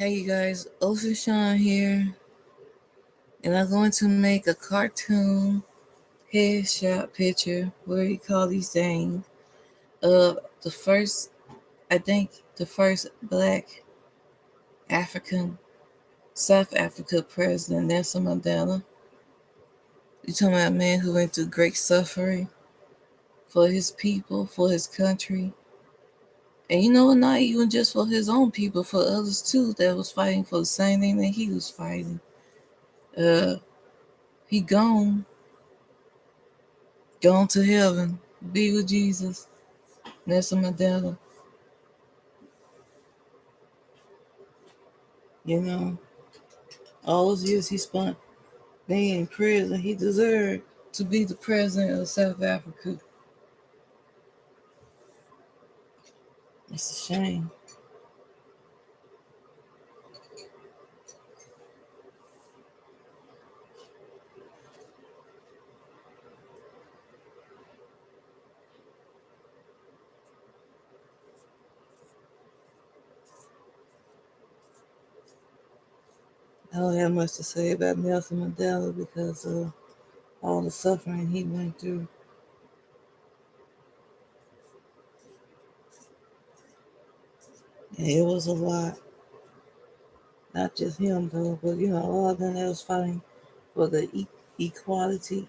Hey you guys, Ocean Sean here, and I'm going to make a cartoon headshot picture, where you call these things, of the first, I think, the first black African, South Africa president, Nelson Mandela. You're talking about a man who went through great suffering for his people, for his country, and not even just for his own people, for others too that was fighting for the same thing that he was fighting. Uh, he gone to heaven, be with Jesus, Nelson Mandela. You know, all those years he spent being in prison, he deserved to be the president of South Africa. It's a shame. I don't have much to say about Nelson Mandela because of all the suffering he went through. And it was a lot. Not just him though, but all of them that was fighting for the equality.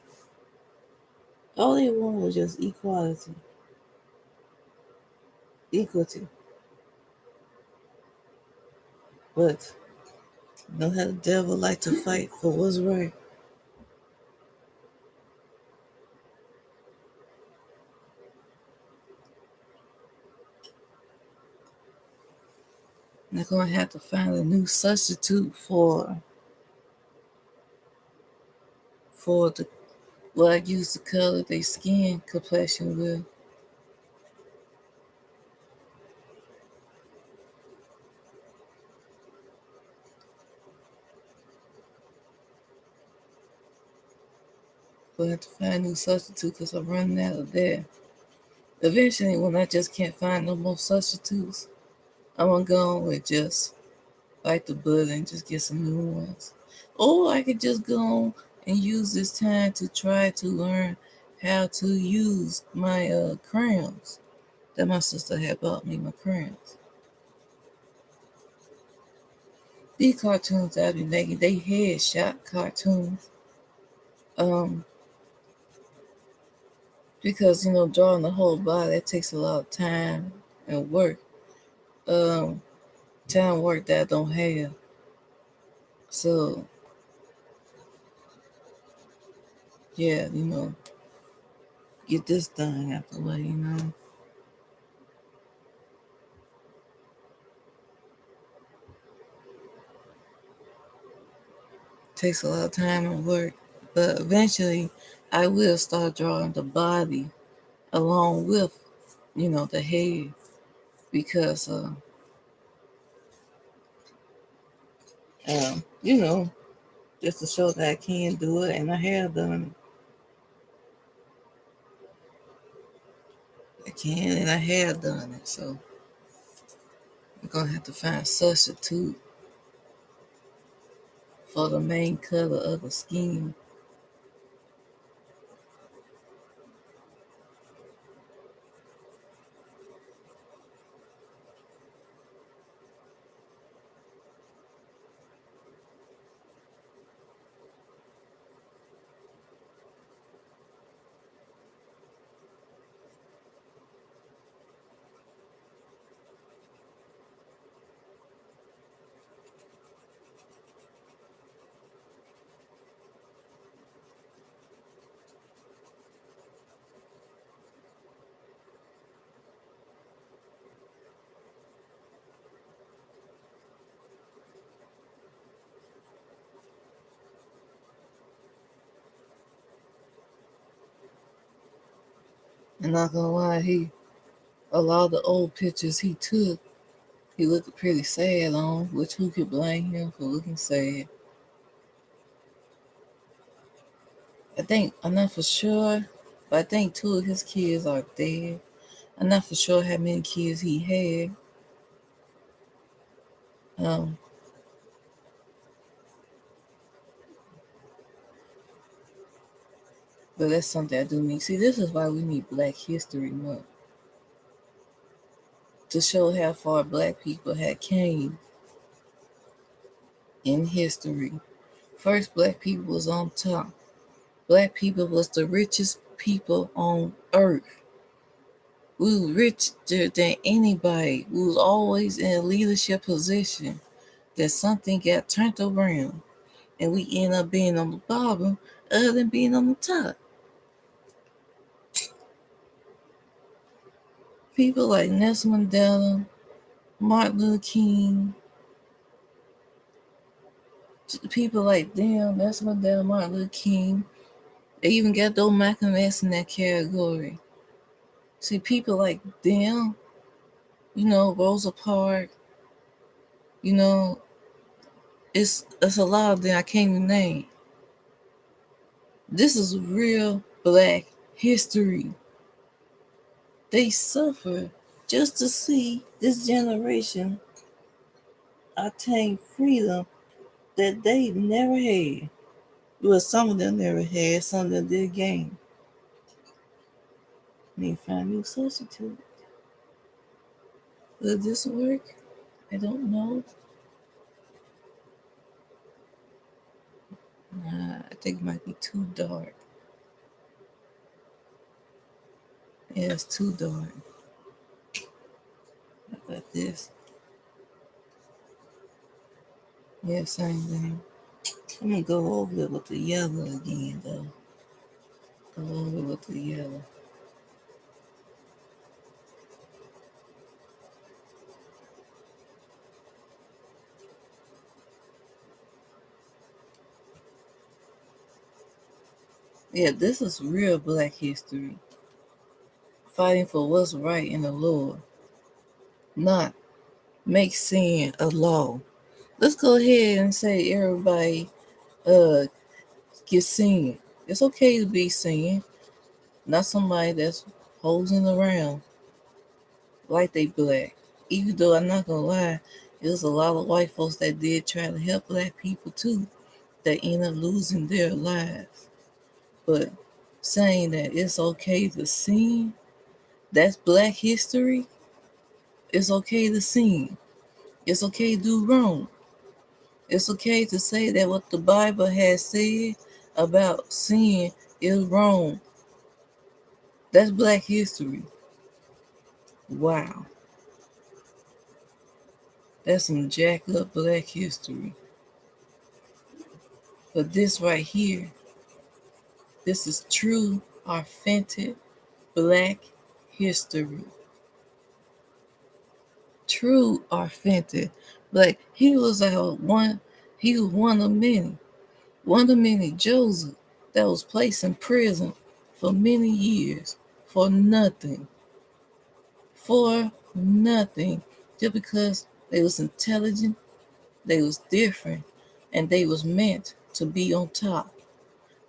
All they wanted was just equality, equality. But know how the devil like to fight for what's right. They're gonna have to find a new substitute for the what I used to color their skin complexion with. We'll have to find a new substitute because I'm running out of that. Eventually, when I just can't find no more substitutes, I'm gonna go on with just bite the bullet and just get some new ones. Or I could just go on and use this time to try to learn how to use my crayons that my sister had bought me, my crayons. These cartoons I've been making, they headshot cartoons. Um, because drawing the whole body, that takes a lot of time and work. Um, Time work that I don't have. So yeah, get this done out the way. Takes a lot of time and work. But eventually I will start drawing the body along with, the head. Because um, you know, just to show that I can do it, and I have done it. I can and I have done it. So I'm gonna have to find a substitute for the main color of the skin. And not gonna lie, a lot of the old pictures he took, he looked pretty sad on, which who could blame him for looking sad? I'm not for sure, but I think two of his kids are dead. I'm not for sure how many kids he had. Um, But that's something I do need. See, this is why we need Black History Month, to show how far Black people had came in history. First, Black people was on top. Black people was the richest people on earth. We were richer than anybody. We was always in a leadership position. That something got turned around, and we end up being on the bottom other than being on the top. People like Nelson Mandela, Martin Luther King, people like them, Nelson Mandela, Martin Luther King. They even got those Malcolm X in that category. See, people like them, Rosa Parks, you know, it's a lot of them I can't even name. This is real Black history. They suffer just to see this generation attain freedom that they never had. Well, some of them never had, some of them did gain. Need to find a new substitute. Will this work? I don't know. Nah, I think it might be too dark. Yeah, it's too dark. How about this? Yeah, same thing. I'm gonna go over it with the yellow again, though. Go over it with the yellow. Yeah, this is real Black history. Fighting for what's right in the Lord, not make sin a law. Let's go ahead and say everybody get sin. It's okay to be sin, not somebody that's hosing around like they Black. Even though I'm not gonna lie, there's a lot of white folks that did try to help Black people too, that end up losing their lives. But saying that it's okay to sin, that's Black history. It's okay to sin. It's okay to do wrong. It's okay to say that what the Bible has said about sin is wrong. That's Black history. Wow. That's some jacked up Black history. But this right here, this is true, authentic Black history. True, authentic. Like he was one of many. One of many, Joseph, that was placed in prison for many years for nothing. For nothing. Just because they was intelligent, they was different, and they was meant to be on top.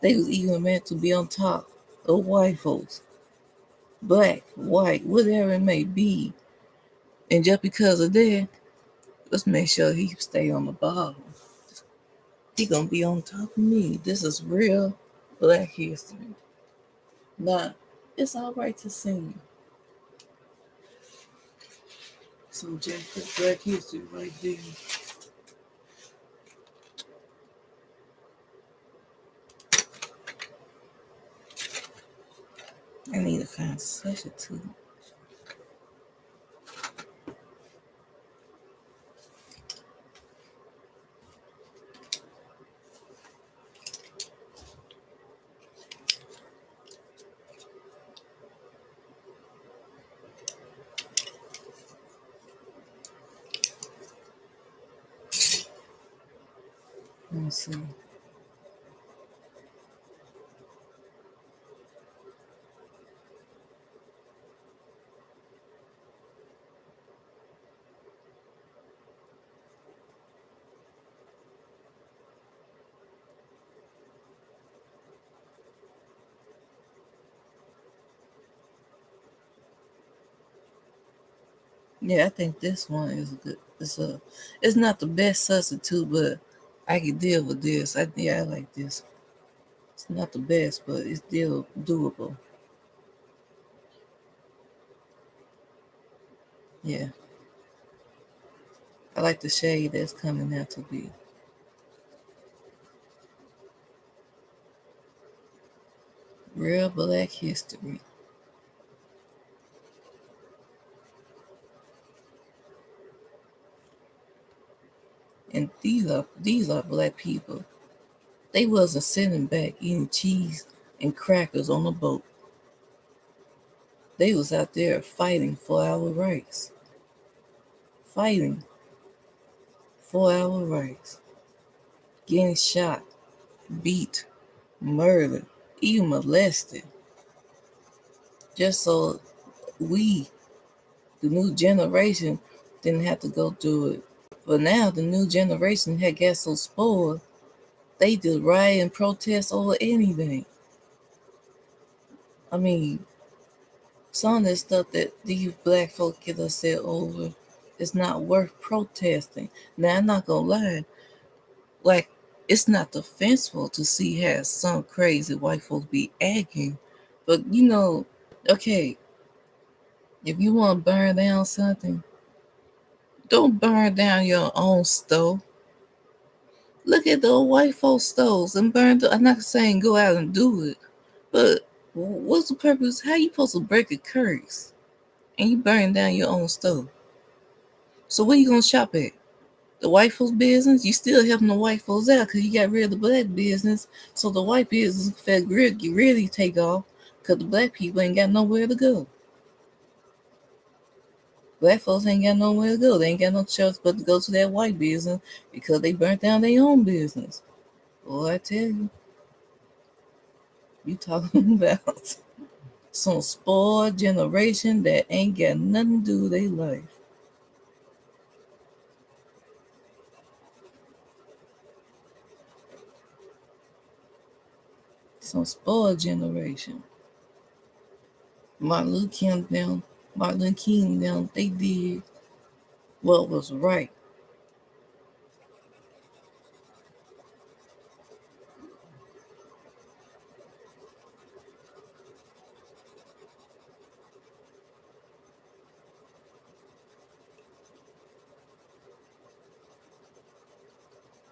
They was even meant to be on top of white folks. Black, white, whatever it may be. And just because of that, let's make sure he stay on the bottom. He gonna be on top of me. This is real Black history. Now, it's all right to sing. Some jacked up Black history right there. I need to find a substitute. Let me see. Yeah, I think this one is good. It's not the best substitute, but I can deal with this. I like this. not the best, but it's still doable. Yeah, I like the shade that's coming out to be real Black history. And these are Black people. They wasn't sitting back eating cheese and crackers on a boat. They was out there fighting for our rights. Fighting for our rights. Getting shot, beat, murdered, even molested. Just so we, the new generation, didn't have to go through it. But now the new generation had got so spoiled, they just riot and protest over anything. I mean, some of the stuff that these Black folk get upset over is not worth protesting. Now, I'm not gonna lie, like, it's not defensible to see how some crazy white folks be acting, but okay, if you want to burn down something, don't burn down your own stove. Look at the white folks' stoves and burn. I'm not saying go out and do it, but what's the purpose? How you supposed to break a curse and you burn down your own stove? So where you gonna shop at? The white folks' business? You still helping the white folks out because you got rid of the Black business. So the white business fed really take off because the Black people ain't got nowhere to go. Black folks ain't got nowhere to go. They ain't got no choice but to go to that white business because they burnt down their own business. Boy, I tell you, you talking about some spoiled generation that ain't got nothing to do with their life. Some spoiled generation. Martin Luther King them, they did what was right.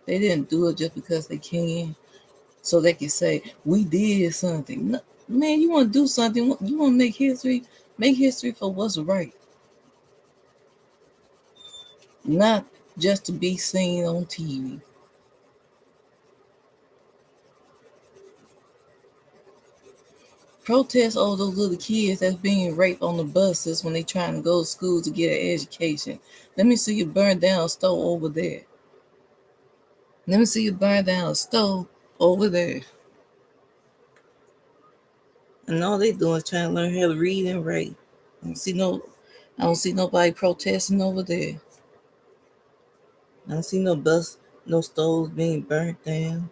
They didn't do it just because they can, so they can say we did something. No, man, you want to do something? You want to make history? Make history for what's right, not just to be seen on TV. Protest over those little kids that's being raped on the buses when they trying to go to school to get an education. Let me see you burn down a stove over there. Let me see you burn down a stove over there. And all they doing is trying to learn how to read and write. I don't see nobody protesting over there. I don't see no stoves being burnt down.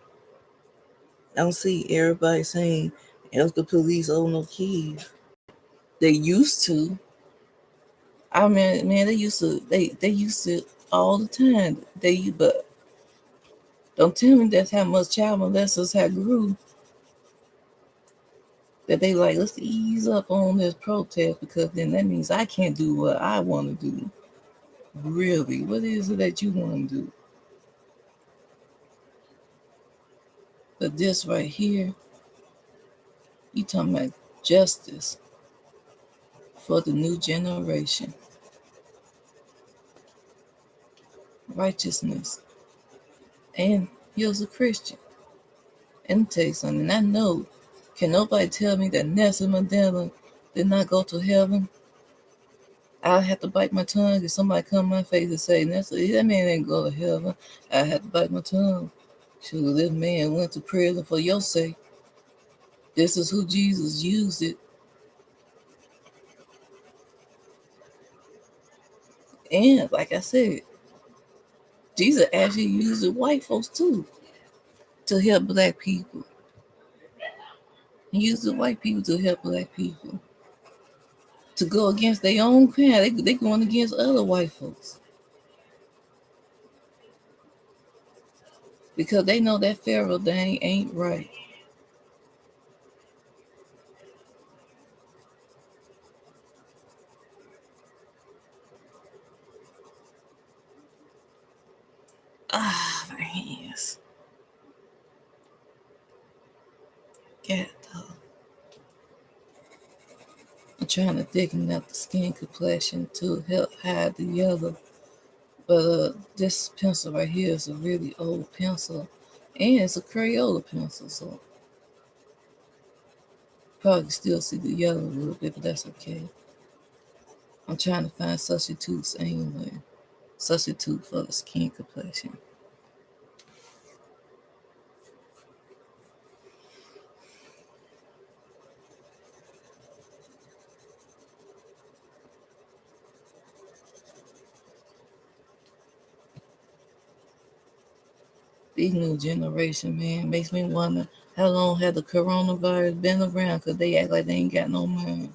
I don't see everybody saying, "Else the police owe no keys." They used to. I mean, man, they used to. They used to all the time. But don't tell me that's how much child molesters have grew. That they like, let's ease up on this protest because then that means I can't do what I want to do. Really, what is it that you want to do? But this right here, you talking about justice for the new generation, righteousness, and he was a Christian. And I'll tell you something, I know, can nobody tell me that Nelson Mandela did not go to heaven? I'll have to bite my tongue if somebody come in my face and say, Nelson, that man didn't go to heaven. I have to bite my tongue. Sure, this man went to prison for your sake. This is who Jesus used it. And like I said, Jesus actually used the white folks too to help Black people. He used the white people to help Black people to go against their own kind. They going against other white folks because they know that Pharaoh thing ain't right. cat dog. I'm trying to thicken up the skin complexion to help hide the yellow. But this pencil right here is a really old pencil, and it's a Crayola pencil, so probably still see the yellow a little bit, but that's okay. I'm trying to find substitutes anyway. Substitute for the skin complexion. These new generation, man, makes me wonder how long had the coronavirus been around? Cause they act like they ain't got no mind.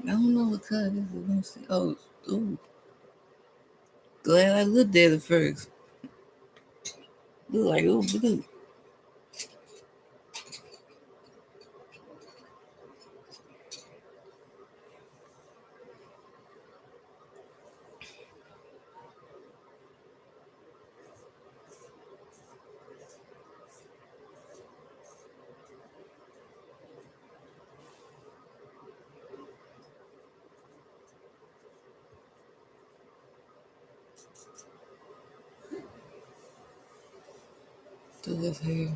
I don't know what color this is. Let me see. Oh, ooh. Glad I looked at it first. Look like ooh blue. Do this hair.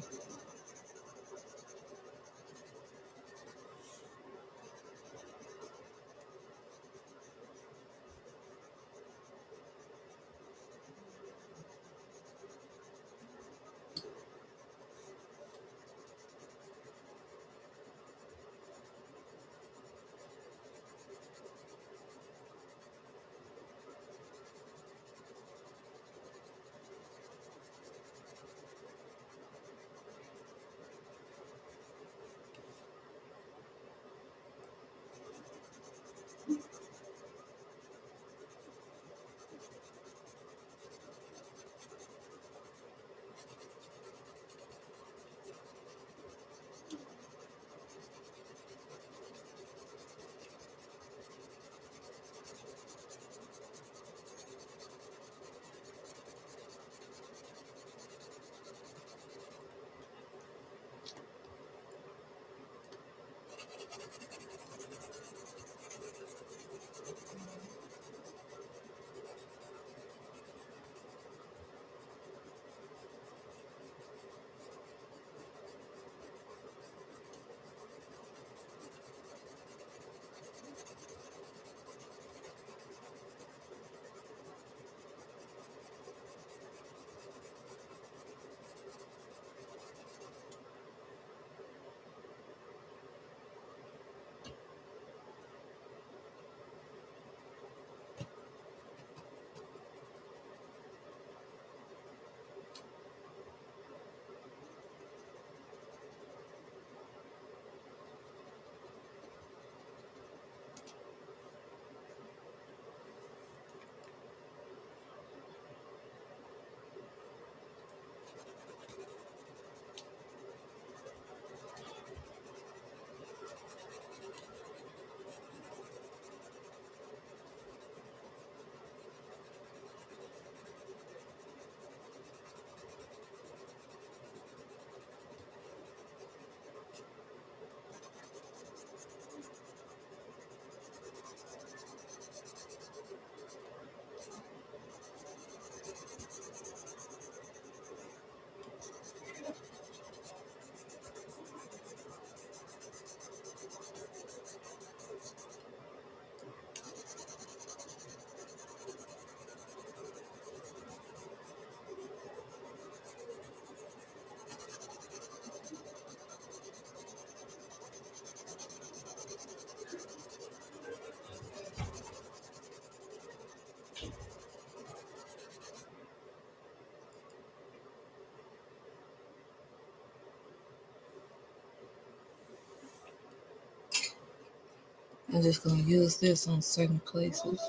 I'm just going to use this on certain places.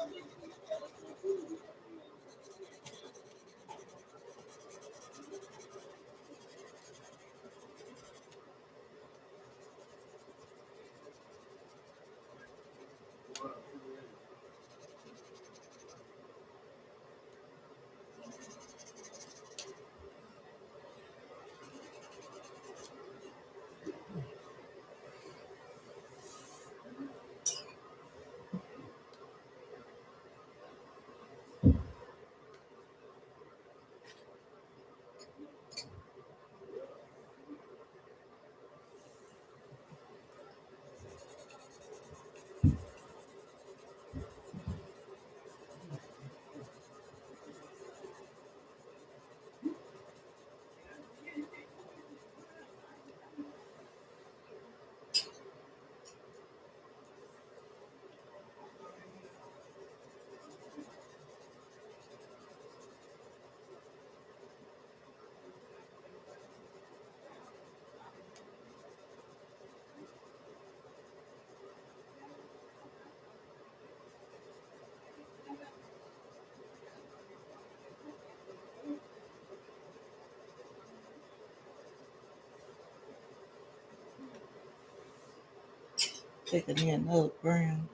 Taking me another brown.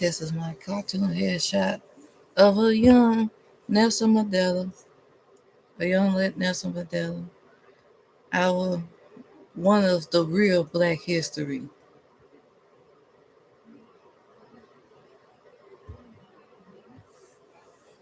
This is my cartoon headshot of a young Nelson Mandela, a young Nelson Mandela, our one of the real Black history.